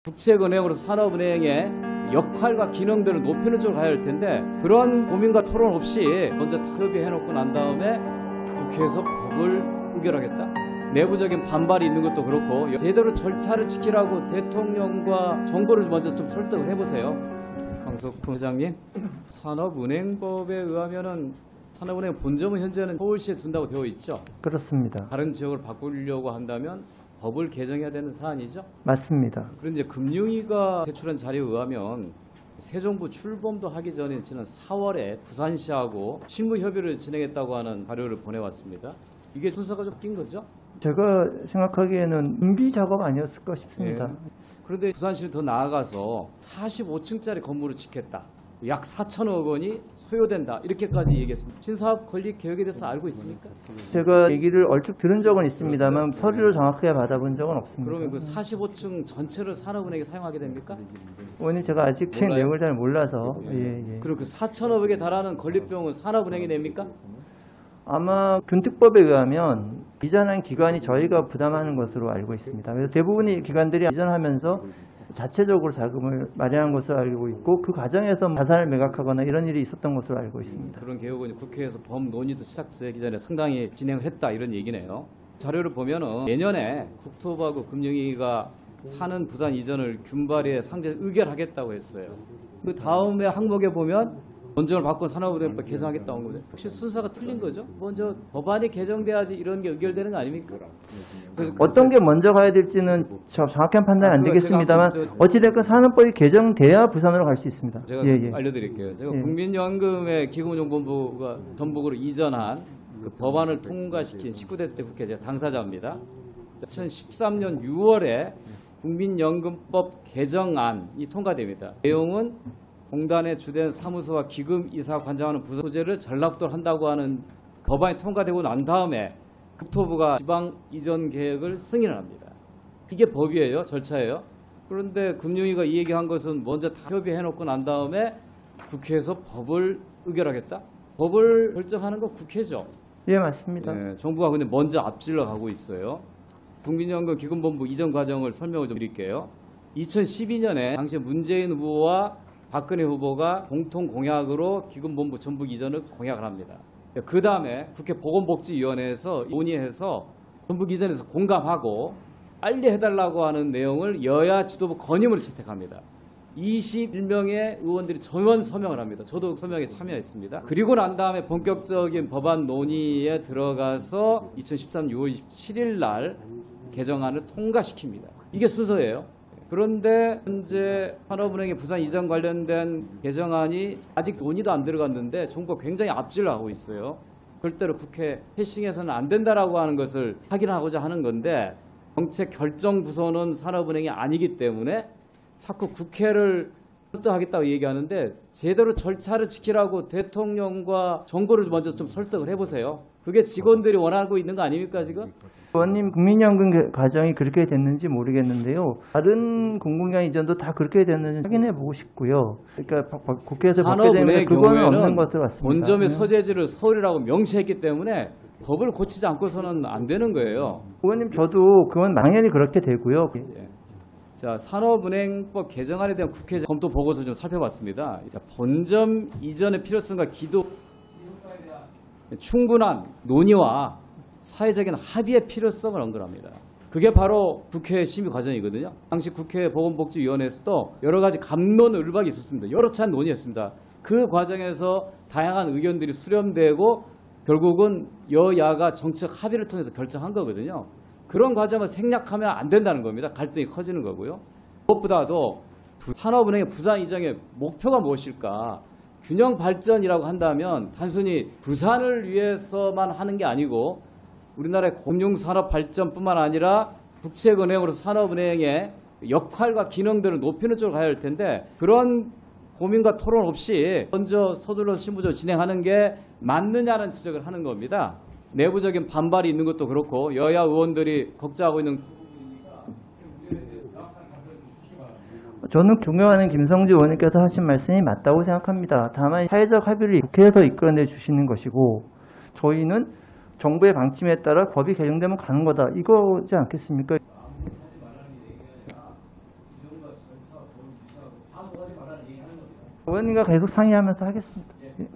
국책은행으로서 산업은행의 역할과 기능들을 높이는 쪽으로 가야 할 텐데 그런 고민과 토론 없이 먼저 협의해놓고 난 다음에 국회에서 법을 의결하겠다? 내부적인 반발이 있는 것도 그렇고 제대로 절차를 지키라고 대통령과 정부를 먼저 좀 설득을 해보세요. 강석훈 회장님, 산업은행법에 의하면은 산업은행 본점은 현재는 서울시에 둔다고 되어 있죠? 그렇습니다. 다른 지역을 바꾸려고 한다면 법을 개정해야 되는 사안이죠? 맞습니다. 그런데 금융위가 제출한 자료에 의하면 새 정부 출범도 하기 전인 지난 4월에 부산시하고 실무 협의를 진행했다고 하는 자료를 보내왔습니다. 이게 순서가 좀 낀 거죠? 제가 생각하기에는 준비 작업 아니었을까 싶습니다. 예. 그런데 부산시는 더 나아가서 45층짜리 건물을 짓겠다. 약 4천억 원이 소요된다. 이렇게까지 얘기했습니다. 신사업 건립 계획에 대해서 알고 있습니까? 제가 얘기를 얼추 들은 적은 있습니다만 서류를 정확하게 받아본 적은 없습니다. 그러면 그 45층 전체를 산업은행에 사용하게 됩니까? 의원님, 제가 아직 제 내용을 잘 몰라서. 예. 그리고 그 4천억에 달하는 건립비용은 산업은행이 냅니까? 아마 균특법에 의하면 이전한 기관이 저희가 부담하는 것으로 알고 있습니다. 그래서 대부분의 기관들이 이전하면서 자체적으로 자금을 마련한 것으로 알고 있고 그 과정에서 자산을 매각하거나 이런 일이 있었던 것으로 알고 있습니다. 그런 개혁은 국회에서 법 논의도 시작되기 전에 상당히 진행을 했다 이런 얘기네요. 자료를 보면은 내년에 국토부하고 금융위가 사는 부산 이전을 균발에 상재 의결하겠다고 했어요. 그 다음에 항목에 보면 본점을 바꾼 산업은행법 개정하겠다고 한 거죠. 혹시 순서가 틀린 거죠? 먼저 법안이 개정돼야지 이런 게 의결되는 거 아닙니까? 어떤 게 먼저 가야 될지는 정확한 판단이 안 되겠습니다만 어찌됐건 산업법이 개정돼야 부산으로 갈 수 있습니다. 제가 알려드릴게요. 제가 국민연금의 기금운용본부가 전북으로 이전한 그 법안을 통과시킨 19대 때 국회 제가 당사자입니다. 2013년 6월에 국민연금법 개정안이 통과됩니다. 내용은 공단의 주된 사무소와 기금 이사 관장하는 부서 소재를 전락도를 한다고 하는 법안이 통과되고 난 다음에 국토부가 지방 이전 계획을 승인을 합니다. 이게 법이에요, 절차예요. 그런데 금융위가 이 얘기한 것은 먼저 다 협의해놓고 난 다음에 국회에서 법을 의결하겠다? 법을 결정하는 건 국회죠. 예, 맞습니다. 네, 정부가 근데 먼저 앞질러 가고 있어요. 국민연금 기금본부 이전 과정을 설명을 좀 드릴게요. 2012년에 당시 문재인 후보와 박근혜 후보가 공통 공약으로 기금본부 전북 이전을 공약을 합니다. 그 다음에 국회 보건복지위원회에서 논의해서 전북 이전에서 공감하고 빨리 해달라고 하는 내용을 여야 지도부 건의문을 채택합니다. 21명의 의원들이 전원 서명을 합니다. 저도 서명에 참여했습니다. 그리고 난 다음에 본격적인 법안 논의에 들어가서 2013년 6월 27일 날 개정안을 통과시킵니다. 이게 순서예요. 그런데 현재 산업은행의 부산 이전 관련된 개정안이 아직 논의도 안 들어갔는데 정부가 굉장히 앞질러 가고 있어요. 절대로 국회 패싱해서는 안 된다라고 하는 것을 확인하고자 하는 건데 정책 결정 부서는 산업은행이 아니기 때문에 자꾸 국회를 설득하겠다고 얘기하는데 제대로 절차를 지키라고 대통령과 정부를 먼저 좀 설득을 해보세요. 그게 직원들이 원하고 있는 거 아닙니까 지금? 의원님, 국민연금 과정이 그렇게 됐는지 모르겠는데요. 다른 공공기관 이전도 다 그렇게 됐는지 확인해 보고 싶고요. 그러니까 국회에서 법게 되는데 그거는 없는 것으로 같습니다. 본점의 서재지를 서울이라고 명시했기 때문에 법을 고치지 않고서는 안 되는 거예요. 의원님, 저도 그건 당연히 그렇게 되고요. 자, 산업은행법 개정안에 대한 국회 검토 보고서 좀 살펴봤습니다. 자, 본점 이전의 필요성과 기도 충분한 논의와 사회적인 합의의 필요성을 언급합니다. 그게 바로 국회 심의 과정이거든요. 당시 국회 보건복지위원회에서도 여러 가지 갑론을박이 있었습니다. 여러 차례 논의했습니다. 그 과정에서 다양한 의견들이 수렴되고 결국은 여야가 정책 합의를 통해서 결정한 거거든요. 그런 과정을 생략하면 안 된다는 겁니다. 갈등이 커지는 거고요. 무엇보다도 산업은행의 부산 이전의 목표가 무엇일까? 균형 발전이라고 한다면 단순히 부산을 위해서만 하는 게 아니고 우리나라의 금융산업 발전뿐만 아니라 국책은행으로서 산업은행의 역할과 기능들을 높이는 쪽으로 가야 할 텐데 그런 고민과 토론 없이 먼저 서둘러서 신부적으로 진행하는 게 맞느냐는 지적을 하는 겁니다. 내부적인 반발이 있는 것도 그렇고 여야 의원들이 걱정하고 있는 저는 존경하는 김성주 의원님께서 하신 말씀이 맞다고 생각합니다. 다만 사회적 합의를 국회에서 이끌어내 주시는 것이고 저희는 정부의 방침에 따라 법이 개정되면 가는 거다. 이거지 않겠습니까? 의원님과 계속 상의하면서 하겠습니다. 예.